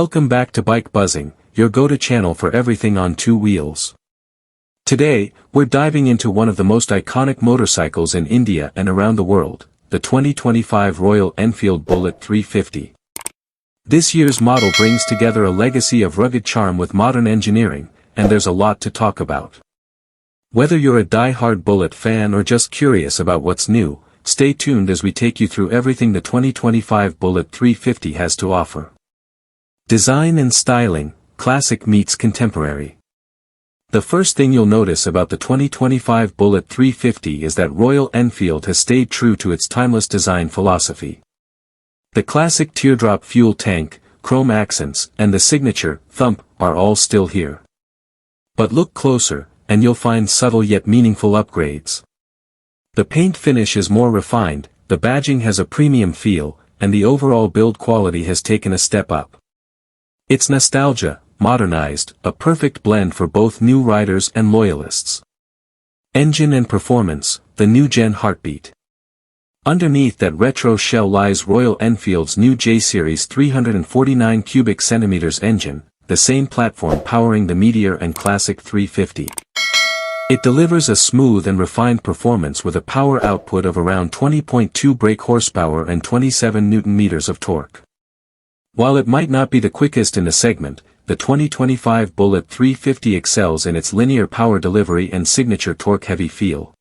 Welcome back to Bike Buzzing, your go-to channel for everything on two wheels. Today, we're diving into one of the most iconic motorcycles in India and around the world, the 2025 Royal Enfield Bullet 350. This year's model brings together a legacy of rugged charm with modern engineering, and there's a lot to talk about. Whether you're a die-hard Bullet fan or just curious about what's new, stay tuned as we take you through everything the 2025 Bullet 350 has to offer. Design and styling, classic meets contemporary. The first thing you'll notice about the 2025 Bullet 350 is that Royal Enfield has stayed true to its timeless design philosophy. The classic teardrop fuel tank, chrome accents, and the signature thump are all still here. But look closer, and you'll find subtle yet meaningful upgrades. The paint finish is more refined, the badging has a premium feel, and the overall build quality has taken a step up. It's nostalgia, modernized, a perfect blend for both new riders and loyalists. Engine and performance, the new-gen heartbeat. Underneath that retro shell lies Royal Enfield's new J-Series 349 cubic centimeters engine, the same platform powering the Meteor and Classic 350. It delivers a smooth and refined performance with a power output of around 20.2 brake horsepower and 27 Nm of torque. While it might not be the quickest in the segment, the 2025 Bullet 350 excels in its linear power delivery and signature torque-heavy feel.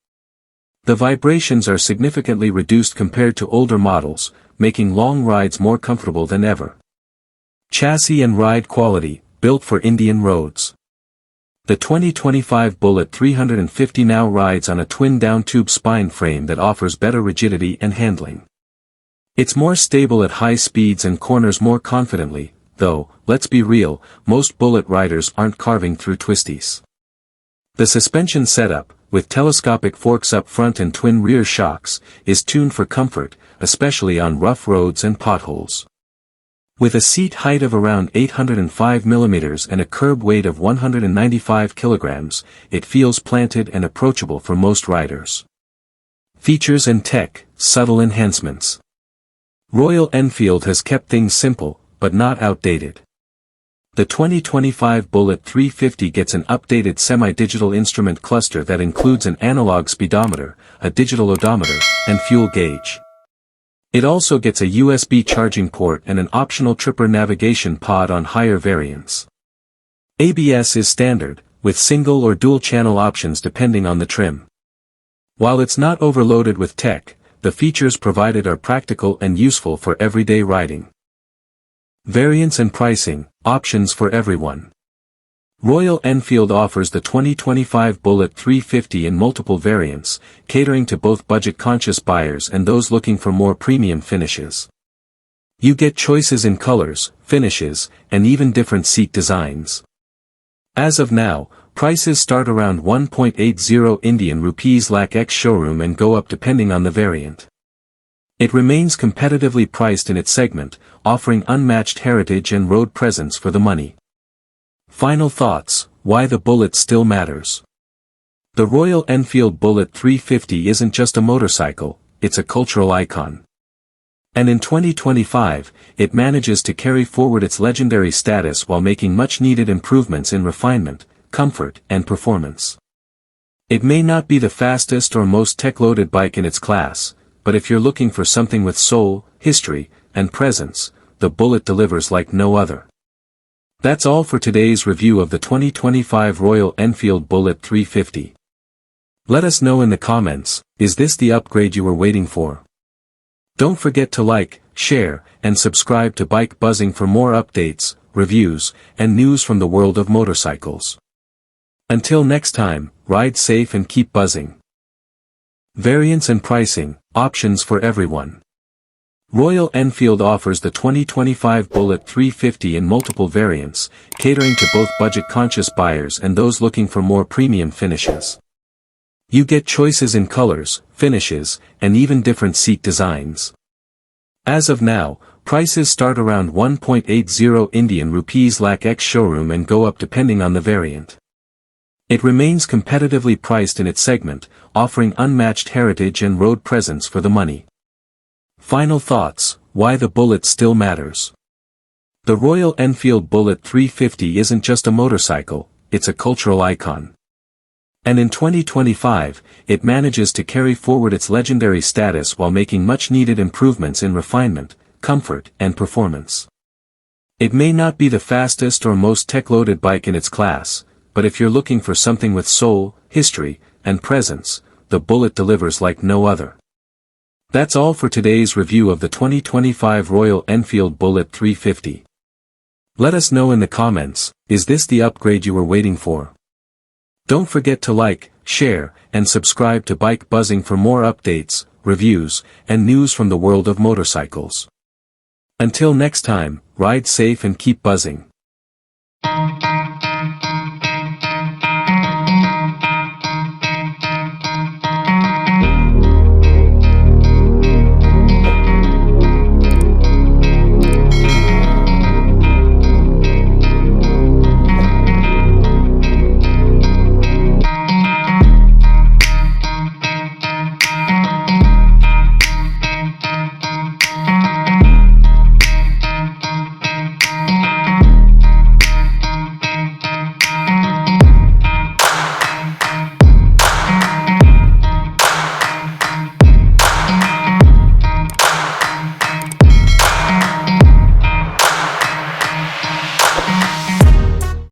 The vibrations are significantly reduced compared to older models, making long rides more comfortable than ever. Chassis and ride quality, built for Indian roads. The 2025 Bullet 350 now rides on a twin down-tube spine frame that offers better rigidity and handling. It's more stable at high speeds and corners more confidently, though, let's be real, most Bullet riders aren't carving through twisties. The suspension setup, with telescopic forks up front and twin rear shocks, is tuned for comfort, especially on rough roads and potholes. With a seat height of around 805 mm and a curb weight of 195 kg, it feels planted and approachable for most riders. Features and tech, subtle enhancements. Royal Enfield has kept things simple, but not outdated. The 2025 Bullet 350 gets an updated semi-digital instrument cluster that includes an analog speedometer, a digital odometer, and fuel gauge. It also gets a USB charging port and an optional tripper navigation pod on higher variants. ABS is standard, with single or dual-channel options depending on the trim. While it's not overloaded with tech, the features provided are practical and useful for everyday riding. Variants and pricing, options for everyone. Royal Enfield offers the 2025 Bullet 350 in multiple variants, catering to both budget-conscious buyers and those looking for more premium finishes. You get choices in colors, finishes, and even different seat designs. As of now, prices start around 1.80 Indian rupees lakh ex showroom and go up depending on the variant. It remains competitively priced in its segment, offering unmatched heritage and road presence for the money. Final thoughts, why the Bullet still matters. The Royal Enfield Bullet 350 isn't just a motorcycle, it's a cultural icon. And in 2025, it manages to carry forward its legendary status while making much-needed improvements in refinement, comfort, and performance. It may not be the fastest or most tech-loaded bike in its class, but if you're looking for something with soul, history, and presence, the Bullet delivers like no other. That's all for today's review of the 2025 Royal Enfield Bullet 350. Let us know in the comments, is this the upgrade you were waiting for? Don't forget to like, share, and subscribe to Bike Buzzing for more updates, reviews, and news from the world of motorcycles. Until next time, ride safe and keep buzzing. Variants and pricing, options for everyone. Royal Enfield offers the 2025 Bullet 350 in multiple variants, catering to both budget-conscious buyers and those looking for more premium finishes. You get choices in colors, finishes, and even different seat designs. As of now, prices start around 1.80 Indian rupees lakh ex showroom and go up depending on the variant. It remains competitively priced in its segment, offering unmatched heritage and road presence for the money. Final thoughts, why the Bullet still matters. The Royal Enfield Bullet 350 isn't just a motorcycle, it's a cultural icon. And in 2025, it manages to carry forward its legendary status while making much-needed improvements in refinement, comfort, and performance. It may not be the fastest or most tech-loaded bike in its class, but if you're looking for something with soul, history, and presence, the Bullet delivers like no other. That's all for today's review of the 2025 Royal Enfield Bullet 350. Let us know in the comments, is this the upgrade you were waiting for? Don't forget to like, share, and subscribe to Bike Buzzing for more updates, reviews, and news from the world of motorcycles. Until next time, ride safe and keep buzzing.